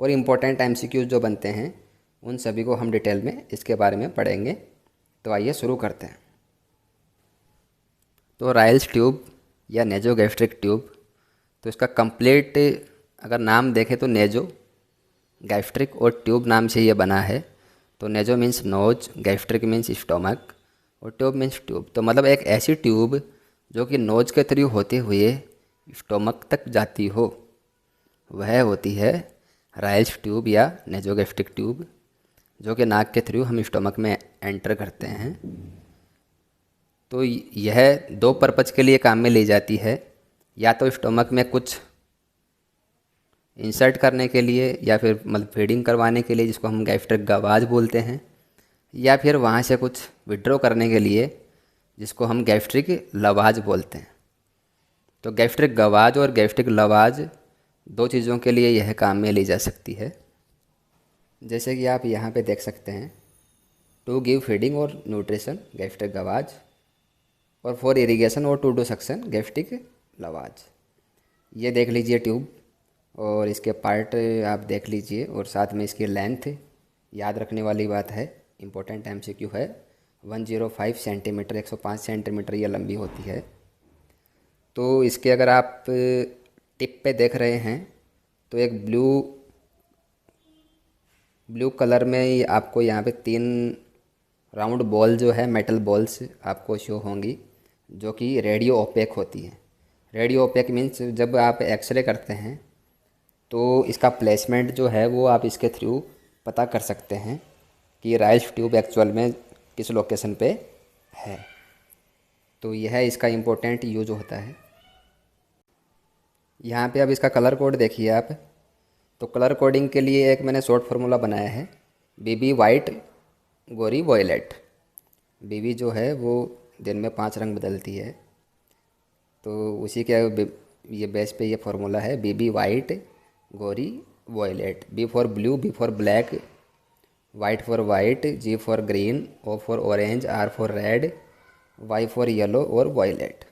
और important MCQs जो बनते हैं उन सभी को हम डिटेल में इसके बारे में पढ़ेंगे। तो आइए शुरू करते हैं। तो राइल्स ट्यूब या नेजोगैस्ट्रिक ट्यूब, तो इसका कंप्लीट अगर नाम देखें तो नेजो गैस्ट्रिक और ट्यूब नाम से ये बना है। तो naso means nose, gastric means stomach और ट्यूब मीन्स ट्यूब। तो मतलब एक ऐसी ट्यूब जो कि नोज के थ्रू होते हुए स्टोमक तक जाती हो, वह होती है राइल्स ट्यूब या नेजोगैस्ट्रिक ट्यूब, जो कि नाक के थ्रू हम स्टोमक में एंटर करते हैं। तो यह दो पर्पज़ के लिए काम में ली जाती है, या तो स्टोमक में कुछ इंसर्ट करने के लिए या फिर मतलब फीडिंग करवाने के लिए, जिसको हम गैस्ट्रिक गवाज बोलते हैं, या फिर वहाँ से कुछ विड्रॉ करने के लिए, जिसको हम गैस्ट्रिक लवाज बोलते हैं। तो गैस्ट्रिक गवाज और गैस्ट्रिक लवाज दो चीज़ों के लिए यह काम में ली जा सकती है। जैसे कि आप यहाँ पे देख सकते हैं, टू गिव फीडिंग और न्यूट्रिशन गैस्ट्रिक गवाज, और फॉर इरिगेशन और टू डू सक्शन गैस्ट्रिक लवाज। ये देख लीजिए ट्यूब, और इसके पार्ट आप देख लीजिए, और साथ में इसकी लेंथ याद रखने वाली बात है, इम्पोर्टेंट एमसीक्यू है। 105 सेंटीमीटर, 105 सेंटीमीटर ये लंबी होती है। तो इसके अगर आप टिप पे देख रहे हैं तो एक ब्लू कलर में आपको यहाँ पे 3 राउंड बॉल जो है, मेटल बॉल्स आपको शो होंगी, जो कि रेडियो ओपेक होती है। रेडियो ओपेक मीन्स जब आप एक्सरे करते हैं तो इसका प्लेसमेंट जो है वो आप इसके थ्रू पता कर सकते हैं कि राइल्स ट्यूब एक्चुअल में किस लोकेशन पे है। तो यह इसका इम्पोर्टेंट यूज होता है। यहाँ पे अब इसका कलर कोड देखिए आप। तो कलर कोडिंग के लिए एक मैंने शॉर्ट फार्मूला बनाया है, बीबी वाइट गोरी वॉयलेट। बीबी जो है वो दिन में 5 रंग बदलती है, तो उसी के ये बेस पे ये फार्मूला है, बीबी वाइट गोरी violet. B for blue, B for black, white for white, G for green, O for orange, R for red, Y for yellow और वॉयलेट।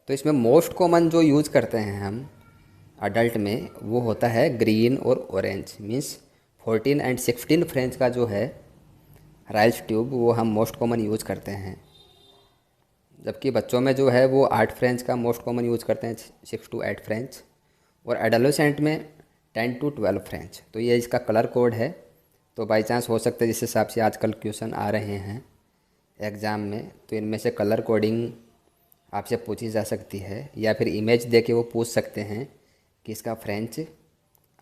तो इसमें मोस्ट कॉमन जो यूज़ करते हैं हम अडल्ट में वो होता है ग्रीन और ऑरेंज, मीन्स 14 एंड 16 फ्रेंच का जो है राइल्स ट्यूब वो हम मोस्ट कॉमन यूज़ करते हैं। जबकि बच्चों में जो है वो 8 फ्रेंच का मोस्ट कॉमन यूज़ करते हैं, 6 to 8 फ्रेंच, और एडोलेसेंट में 10 to 12 फ्रेंच। तो ये इसका कलर कोड है। तो बाई चांस हो सकता है जिस हिसाब से आजकल क्वेश्चन आ रहे हैं एग्ज़ाम में, तो इनमें से कलर कोडिंग आपसे पूछी जा सकती है, या फिर इमेज दे के वो पूछ सकते हैं कि इसका फ्रेंच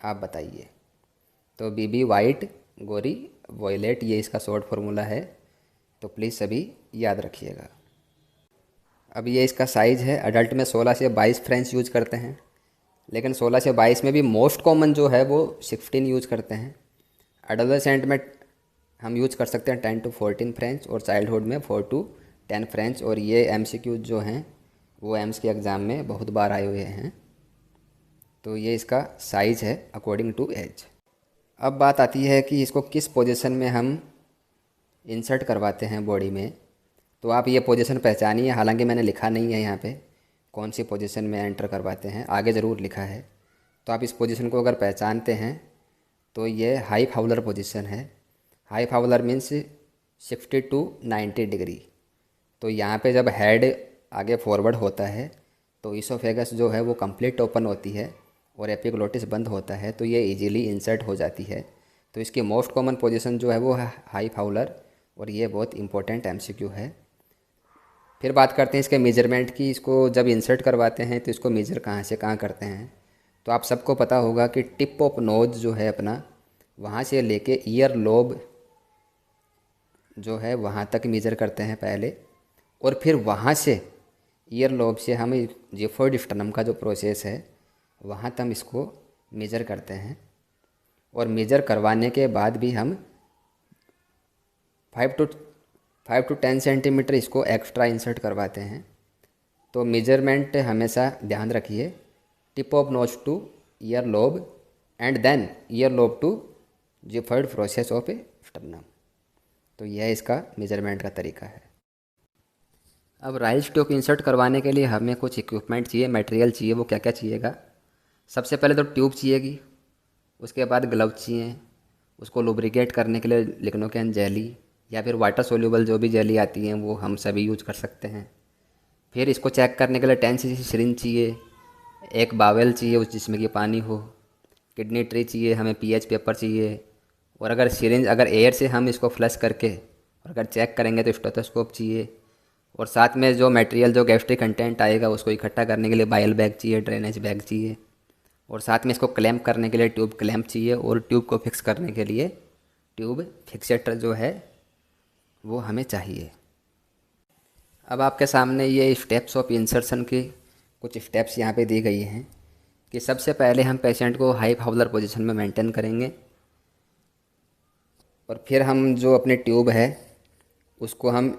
आप बताइए। तो बीबी वाइट गोरी वॉयलेट ये इसका शॉर्ट फार्मूला है, तो प्लीज़ सभी याद रखिएगा। अब ये इसका साइज़ है, अडल्ट में 16 से 22 फ्रेंच यूज करते हैं, लेकिन 16 से 22 में भी मोस्ट कॉमन जो है वो 16 यूज करते हैं। एडोलेसेंट में हम यूज कर सकते हैं 10 to 14 फ्रेंच, और चाइल्डहुड में 4 to 10 फ्रेंच। और ये एमसीक्यूज जो हैं वो एम्स के एग्ज़ाम में बहुत बार आए हुए हैं। तो ये इसका साइज़ है अकॉर्डिंग टू एज। अब बात आती है कि इसको किस पोजीशन में हम इंसर्ट करवाते हैं बॉडी में। तो आप ये पोजीशन पहचानिए, हालांकि मैंने लिखा नहीं है यहाँ पे कौन सी पोजीशन में एंटर करवाते हैं, आगे ज़रूर लिखा है। तो आप इस पोजीशन को अगर पहचानते हैं तो ये हाई फाउलर पोजीशन है। High Fowler means 60 to 90 degree. तो यहाँ पे जब हेड आगे फॉरवर्ड होता है तो ईसोफेगस जो है वो कंप्लीट ओपन होती है और एपिग्लोटिस बंद होता है, तो ये इजीली इंसर्ट हो जाती है। तो इसकी मोस्ट कॉमन पोजीशन जो है वो है हाई फाउलर, और ये बहुत इंपॉर्टेंट एमसीक्यू है। फिर बात करते हैं इसके मेजरमेंट की। इसको जब इंसर्ट करवाते हैं तो इसको मेजर कहाँ से कहाँ करते हैं। तो आप सबको पता होगा कि टिप ऑफ नोज जो है अपना, वहाँ से लेके ईयर लोब जो है वहाँ तक मेजर करते हैं पहले, और फिर वहाँ से ईयर लोब से हम जिफोइड स्टर्नम का जो प्रोसेस है वहाँ तक हम इसको मेजर करते हैं। और मेजर करवाने के बाद भी हम 5 to 10 सेंटीमीटर इसको एक्स्ट्रा इंसर्ट करवाते हैं। तो मेजरमेंट हमेशा ध्यान रखिए, tip of nose to ear lobe and then ear lobe to xiphoid process of sternum. तो यह इसका मेजरमेंट का तरीका है। अब राइल्स ट्यूब इंसर्ट करवाने के लिए हमें कुछ इक्विपमेंट चाहिए, मटेरियल चाहिए। वो क्या क्या चाहिएगा? सबसे पहले तो ट्यूब चाहिएगी, उसके बाद ग्लव चाहिए, उसको लुब्रिकेट करने के लिए लिग्नोकेन जेली या फिर वाटर सोल्यूबल जो भी जेली आती हैं वो हम सभी यूज कर सकते हैं। फिर इसको चेक करने के लिए 10 cc सिरिंज चाहिए, एक बावेल चाहिए उस जिसमें कि पानी हो, किडनी ट्री चाहिए, हमें पीएच पेपर चाहिए, और अगर सिरिंज अगर एयर से हम इसको फ्लश करके और अगर चेक करेंगे तो स्टेथोस्कोप चाहिए, और साथ में जो मटेरियल जो गैस्ट्रिक कंटेंट आएगा उसको इकट्ठा करने के लिए बाइल बैग चाहिए, ड्रेनेज बैग चाहिए, और साथ में इसको क्लैम्प करने के लिए ट्यूब क्लैम्प चाहिए, और ट्यूब को फिक्स करने के लिए ट्यूब फिक्सेटर जो है वो हमें चाहिए। अब आपके सामने ये स्टेप्स ऑफ इंसर्शन की कुछ स्टेप्स यहाँ पे दी गई हैं कि सबसे पहले हम पेशेंट को हाई फाउलर पोजीशन में मेंटेन करेंगे, और फिर हम जो अपने ट्यूब है उसको हम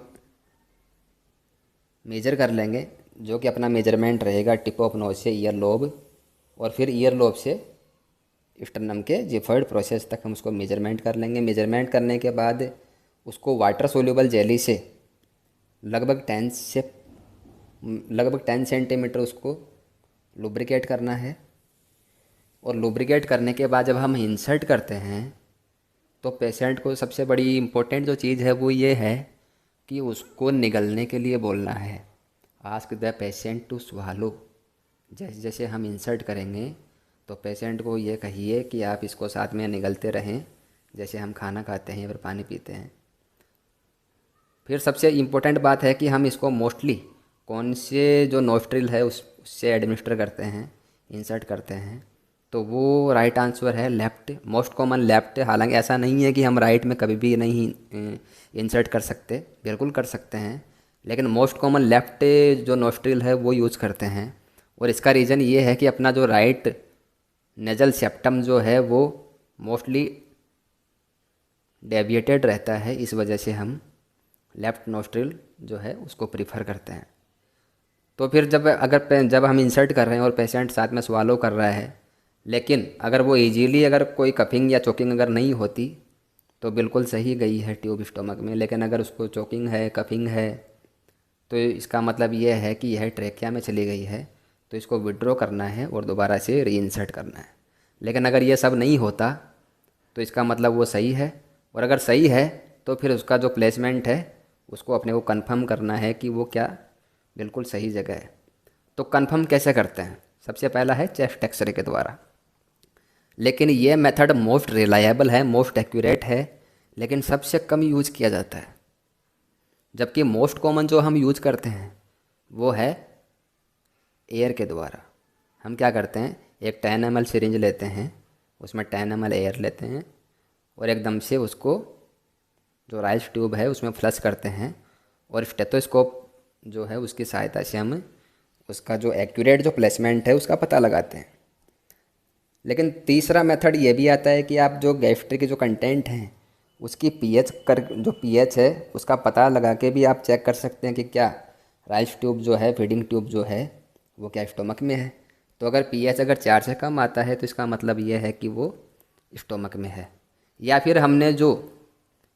मेजर कर लेंगे, जो कि अपना मेजरमेंट रहेगा टिप ऑफ नोज से ईयर लोब, और फिर ईयर लोब से स्टर्नम के जिफर्ड प्रोसेस तक हम उसको मेजरमेंट कर लेंगे। मेजरमेंट करने के बाद उसको वाटर सोल्यूबल जेली से लगभग 10 सेंटीमीटर उसको लुब्रिकेट करना है, और लुब्रिकेट करने के बाद जब हम इंसर्ट करते हैं तो पेशेंट को सबसे बड़ी इम्पोर्टेंट जो चीज़ है वो ये है कि उसको निगलने के लिए बोलना है। Ask the patient to swallow. जैसे जैसे हम इंसर्ट करेंगे तो पेशेंट को ये कहिए कि आप इसको साथ में निगलते रहें, जैसे हम खाना खाते हैं या फिर पानी पीते हैं। फिर सबसे इम्पोर्टेंट बात है कि हम इसको मोस्टली कौन से जो नोस्ट्रिल है उससे एडमिनिस्टर करते हैं, इंसर्ट करते हैं, तो वो राइट आंसर है लेफ़्ट, मोस्ट कॉमन लेफ़्ट। हालांकि ऐसा नहीं है कि हम राइट में कभी भी नहीं इंसर्ट कर सकते, बिल्कुल कर सकते हैं, लेकिन मोस्ट कॉमन लेफ़्ट जो नोस्ट्रिल है वो यूज़ करते हैं। और इसका रीज़न ये है कि अपना जो राइट नेजल सेप्टम जो है वो मोस्टली डेविएटेड रहता है, इस वजह से हम लेफ़्ट नोस्ट्रिल जो है उसको प्रीफर करते हैं। तो फिर जब हम इंसर्ट कर रहे हैं और पेशेंट साथ में स्वालो कर रहा है, लेकिन अगर वो इजीली अगर कोई कफिंग या चोकिंग अगर नहीं होती तो बिल्कुल सही गई है ट्यूब स्टोमक में, लेकिन अगर उसको चोकिंग है, कफिंग है, तो इसका मतलब ये है कि यह ट्रेकिया में चली गई है, तो इसको विड्रॉ करना है और दोबारा से रीइंसर्ट करना है। लेकिन अगर ये सब नहीं होता तो इसका मतलब वो सही है, और अगर सही है तो फिर उसका जो प्लेसमेंट है उसको अपने को कंफर्म करना है कि वो क्या बिल्कुल सही जगह है। तो कंफर्म कैसे करते हैं? सबसे पहला है चेस्ट एक्सरे के द्वारा, लेकिन ये मेथड मोस्ट रिलायबल है, मोस्ट एक्यूरेट है, लेकिन सबसे कम यूज़ किया जाता है। जबकि मोस्ट कॉमन जो हम यूज़ करते हैं वो है एयर के द्वारा। हम क्या करते हैं, एक 10 ml सिरिंज लेते हैं, उसमें 10 ml एयर लेते हैं, और एकदम से उसको जो राइस ट्यूब है उसमें फ्लश करते हैं, और स्टेथोस्कोप जो है उसकी सहायता से हम उसका जो एक्यूरेट जो प्लेसमेंट है उसका पता लगाते हैं। लेकिन तीसरा मेथड ये भी आता है कि आप जो गैस्ट्रिक के जो कंटेंट हैं उसकी जो पीएच है उसका पता लगा के भी आप चेक कर सकते हैं कि क्या राइस ट्यूब जो है, फीडिंग ट्यूब जो है वो क्या स्टोमक में है। तो अगर पीएच अगर 4 से कम आता है तो इसका मतलब ये है कि वो स्टोमक में है। या फिर हमने जो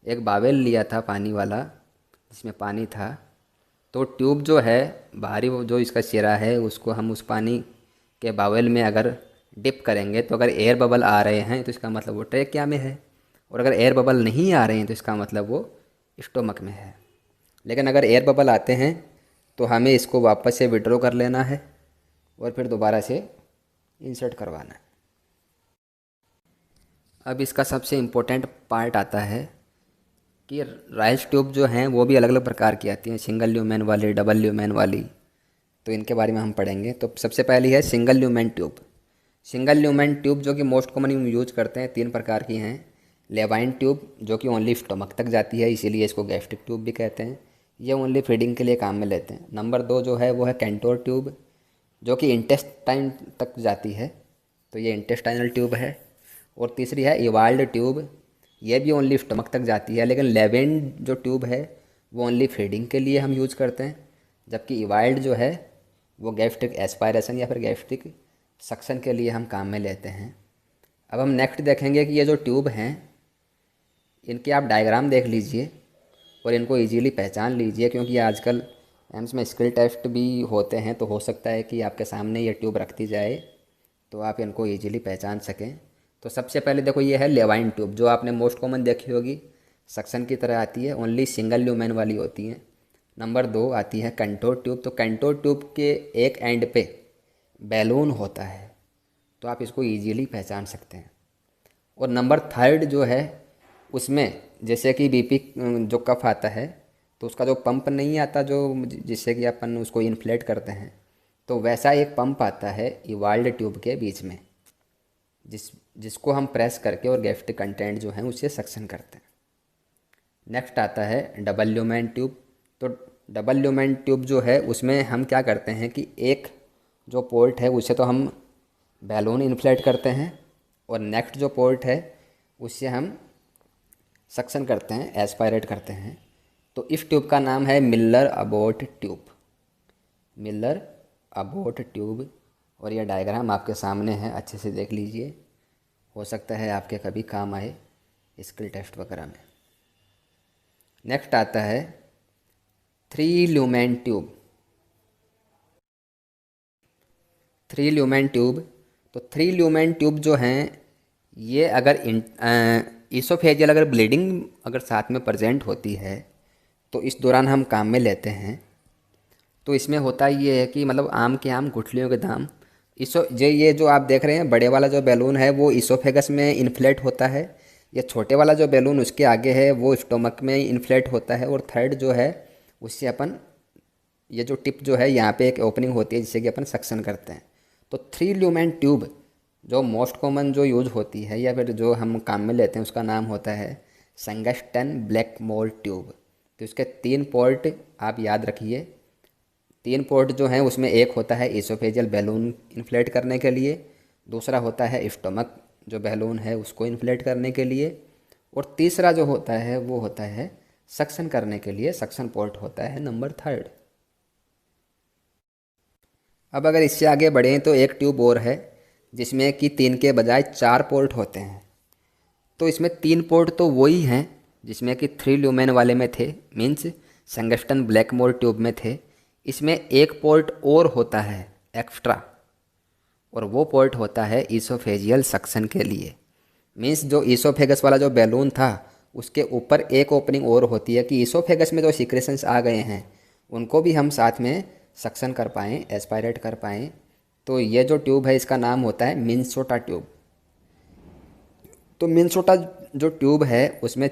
एक बावेल लिया था पानी वाला जिसमें पानी था, तो ट्यूब जो है बाहरी वो जो इसका सिरा है उसको हम उस पानी के बावेल में अगर डिप करेंगे तो अगर एयर बबल आ रहे हैं तो इसका मतलब वो ट्रेकिया में है, और अगर एयर बबल नहीं आ रहे हैं तो इसका मतलब वो स्टोमक में है। लेकिन अगर एयर बबल आते हैं तो हमें इसको वापस से विड्रॉ कर लेना है और फिर दोबारा से इंसर्ट करवाना है। अब इसका सबसे इम्पोर्टेंट पार्ट आता है कि राइस ट्यूब जो हैं वो भी अलग अलग प्रकार की आती हैं, सिंगल ल्यूमेन वाली, डबल ल्यूमेन वाली, तो इनके बारे में हम पढ़ेंगे। तो सबसे पहली है single lumen tube. Single lumen tube जो कि मोस्ट कॉमन यूज करते हैं 3 प्रकार की हैं। लेवाइन ट्यूब जो कि ओनली स्टोमक तक जाती है, इसीलिए इसको गैस्ट्रिक ट्यूब भी कहते हैं, ये ओनली फीडिंग के लिए काम में लेते हैं। नंबर 2 जो है वो है कैंटोर ट्यूब जो कि इंटेस्टाइन तक जाती है, तो ये इंटेस्टाइनल ट्यूब है। और तीसरी है इवाल्ड ट्यूब, ये भी ओनली स्टमक तक जाती है, लेकिन लेवेन जो ट्यूब है वो ओनली फीडिंग के लिए हम यूज़ करते हैं, जबकि इवाल्ड जो है वो गैस्ट्रिक एस्पायरेशन या फिर गैस्ट्रिक सक्शन के लिए हम काम में लेते हैं। अब हम नेक्स्ट देखेंगे कि ये जो ट्यूब हैं इनके आप डायग्राम देख लीजिए और इनको इजीली पहचान लीजिए, क्योंकि आजकल एम्स में स्किल टेस्ट भी होते हैं, तो हो सकता है कि आपके सामने ये ट्यूब रखती जाए तो आप इनको इजीली पहचान सकें। तो सबसे पहले देखो ये है लेवाइन ट्यूब, जो आपने मोस्ट कॉमन देखी होगी, सक्शन की तरह आती है, ओनली सिंगल ल्यूमेन वाली होती हैं। नंबर 2 आती है कंटोर ट्यूब। तो कंटोर ट्यूब के एक एंड पे बैलून होता है, तो आप इसको ईजीली पहचान सकते हैं। और नंबर 3 जो है, उसमें जैसे कि बीपी जो कफ आता है, तो उसका जो पंप नहीं आता जो जिससे कि अपन उसको इन्फ्लेट करते हैं, तो वैसा एक पंप आता है इवाल्ड ट्यूब के बीच में, जिसको हम प्रेस करके और गैस्ट्रिक कंटेंट जो है उससे सक्शन करते हैं। नेक्स्ट आता है डबल ल्यूमेन ट्यूब। तो डबल ल्यूमेन ट्यूब जो है उसमें हम क्या करते हैं कि एक जो पोर्ट है उससे तो हम बैलून इन्फ्लेट करते हैं, और नेक्स्ट जो पोर्ट है उससे हम सक्शन करते हैं, एस्पायरेट करते हैं। तो इस ट्यूब का नाम है Miller abode tube, Miller abode tube. और यह डायग्राम आपके सामने है, अच्छे से देख लीजिए, हो सकता है आपके कभी काम आए स्किल टेस्ट वगैरह में। नेक्स्ट आता है 3 ल्यूमेन ट्यूब। 3 ल्यूमेन ट्यूब, तो 3 ल्यूमेन ट्यूब जो हैं ये अगर ईसोफेजियल अगर ब्लीडिंग अगर साथ में प्रेजेंट होती है तो इस दौरान हम काम में लेते हैं। तो इसमें होता ये है कि मतलब आम के आम गुठलियों के दाम, ये जो आप देख रहे हैं बड़े वाला जो बैलून है वो ईसोफेगस में इन्फ्लेट होता है, ये छोटे वाला जो बैलून उसके आगे है वो स्टोमक में इन्फ्लेट होता है, और थर्ड जो है उससे अपन ये जो टिप जो है यहाँ पे एक ओपनिंग होती है जिससे कि अपन सक्शन करते हैं। तो 3 ल्यूमेन ट्यूब जो मोस्ट कॉमन जो यूज होती है या फिर जो हम काम में लेते हैं उसका नाम होता है संगस्टन ब्लैकमोर ट्यूब। तो इसके 3 पोर्ट आप याद रखिए। 3 पोर्ट जो हैं उसमें एक होता है इसोफेजियल बैलून इन्फ्लेट करने के लिए, दूसरा होता है स्टोमक जो बैलून है उसको इन्फ्लेट करने के लिए, और तीसरा जो होता है वो होता है सक्शन करने के लिए, सक्शन पोर्ट होता है नंबर 3। अब अगर इससे आगे बढ़ें तो एक ट्यूब और है जिसमें कि 3 के बजाय 4 पोर्ट होते हैं। तो इसमें 3 पोर्ट तो वही हैं जिसमें कि 3 ल्यूमेन वाले में थे, मीन्स संगस्टन ब्लैकमोर ट्यूब में थे। इसमें एक पोर्ट और होता है एक्स्ट्रा, और वो पोर्ट होता है ईसोफेजियल सक्शन के लिए। मीन्स जो ईसोफेगस वाला जो बैलून था उसके ऊपर एक ओपनिंग और होती है कि ईसोफेगस में जो सिक्रेशंस आ गए हैं उनको भी हम साथ में सक्शन कर पाएँ, एस्पायरेट कर पाएँ। तो ये जो ट्यूब है इसका नाम होता है मिन्सोटा ट्यूब। तो मिन्सोटा जो ट्यूब है उसमें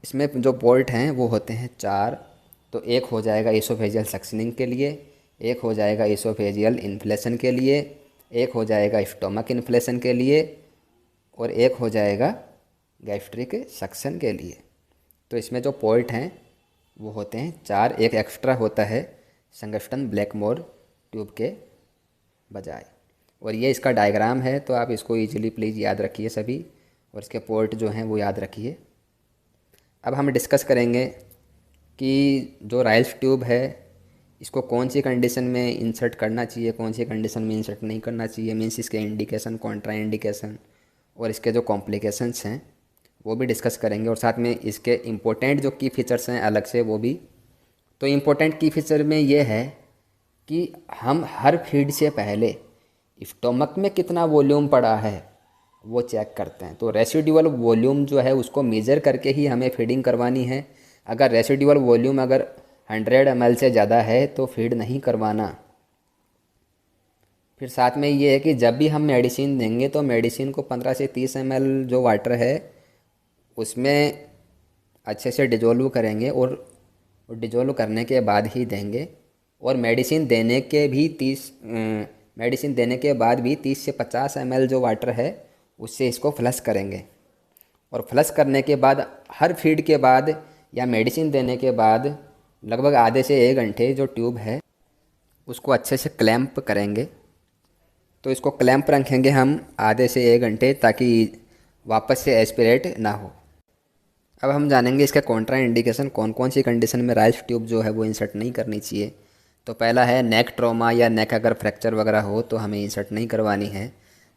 इसमें जो पोर्ट हैं वो होते हैं 4। तो एक हो जाएगा ईसोफेजियल सक्शनिंग के लिए, एक हो जाएगा ईसोफेजियल इन्फ्लेशन के लिए, एक हो जाएगा स्टोमक इन्फ्लेशन के लिए, और एक हो जाएगा गैस्ट्रिक सक्शन के लिए। तो इसमें जो पोर्ट हैं वो होते हैं 4, एक एक्स्ट्रा होता है संगस्टन ब्लैकमोर ट्यूब के बजाय। और ये इसका डायग्राम है, तो आप इसको इजीली प्लीज़ याद रखिए सभी, और इसके पोर्ट जो हैं वो याद रखिए। अब हम डिस्कस करेंगे कि जो राइल्स ट्यूब है इसको कौन सी कंडीशन में इंसर्ट करना चाहिए, कौन सी कंडीशन में इंसर्ट नहीं करना चाहिए, मीन्स इसके इंडिकेशन, कॉन्ट्रा इंडिकेशन, और इसके जो कॉम्प्लिकेशंस हैं वो भी डिस्कस करेंगे, और साथ में इसके इम्पोर्टेंट जो की फीचर्स हैं अलग से वो भी। तो इम्पोर्टेंट की फीचर में ये है कि हम हर फीड से पहले स्टोमक में कितना वॉल्यूम पड़ा है वो चेक करते हैं। तो रेसिडुअल वॉल्यूम जो है उसको मेज़र करके ही हमें फीडिंग करवानी है। अगर रेसिडुअल वॉल्यूम अगर 100 ml से ज़्यादा है तो फीड नहीं करवाना। फिर साथ में ये है कि जब भी हम मेडिसिन देंगे तो मेडिसिन को 15 से 30 ml जो वाटर है उसमें अच्छे से डिजोल्व करेंगे, और डिजोल्व करने के बाद ही देंगे। और मेडिसिन देने के बाद भी 30 से 50 ml जो वाटर है उससे इसको फ्लश करेंगे। और फ्लश करने के बाद हर फीड के बाद या मेडिसिन देने के बाद लगभग आधे से 1 घंटे जो ट्यूब है उसको अच्छे से क्लैंप करेंगे। तो इसको क्लैंप रखेंगे हम आधे से 1 घंटे ताकि वापस से एस्पिरेट ना हो। अब हम जानेंगे इसका कॉन्ट्रा इंडिकेशन, कौन कौन सी कंडीशन में राइल्स ट्यूब जो है वो इंसर्ट नहीं करनी चाहिए। तो पहला है नेक ट्रॉमा, या नेक अगर फ्रैक्चर वगैरह हो तो हमें इंसर्ट नहीं करवानी है।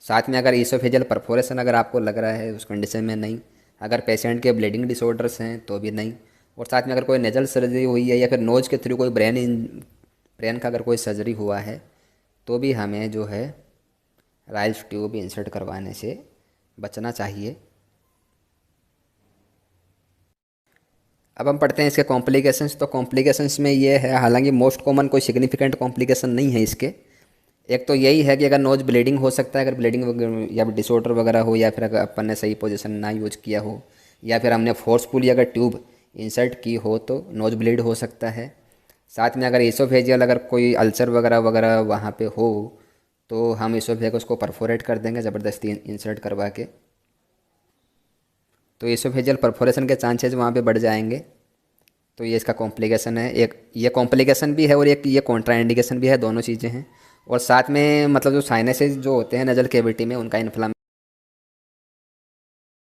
साथ में अगर ईसोफेजियल परफोरेशन अगर आपको लग रहा है उस कंडीशन में नहीं। अगर पेशेंट के ब्लीडिंग डिसऑर्डर्स हैं तो भी नहीं। और साथ में अगर कोई नेजल सर्जरी हुई है या फिर नोज के थ्रू कोई ब्रेन का अगर कोई सर्जरी हुआ है तो भी हमें जो है राइल्स ट्यूब इंसर्ट करवाने से बचना चाहिए। अब हम पढ़ते हैं इसके कॉम्प्लिकेशंस। तो कॉम्प्लिकेशंस में ये है, हालांकि मोस्ट कॉमन कोई सिग्निफिकेंट कॉम्प्लिकेशन नहीं है इसके। एक तो यही है कि अगर नोज ब्लीडिंग हो सकता है, अगर ब्लीडिंग या डिसऑर्डर वगैरह हो, या फिर अगर अपन ने सही पोजीशन ना यूज किया हो, या फिर हमने फोर्सफुली अगर ट्यूब इंसर्ट की हो तो नोज ब्लीड हो सकता है। साथ में अगर इसोफेजियल अगर कोई अल्सर वगैरह वगैरह वहाँ पे हो तो हम इसोफेगस को परफोरेट कर देंगे ज़बरदस्ती इंसर्ट करवा के, तो इसोफेजियल परफोरेशन के चांसेस वहाँ पे बढ़ जाएंगे। तो ये इसका कॉम्प्लिकेशन है, एक ये कॉम्प्लिकेशन भी है और एक ये कॉन्ट्राइंडिकेशन भी है, दोनों चीज़ें हैं। और साथ में मतलब जो साइनसेस जो होते हैं नजल कैविटी में, उनका इन्फ्लामेशन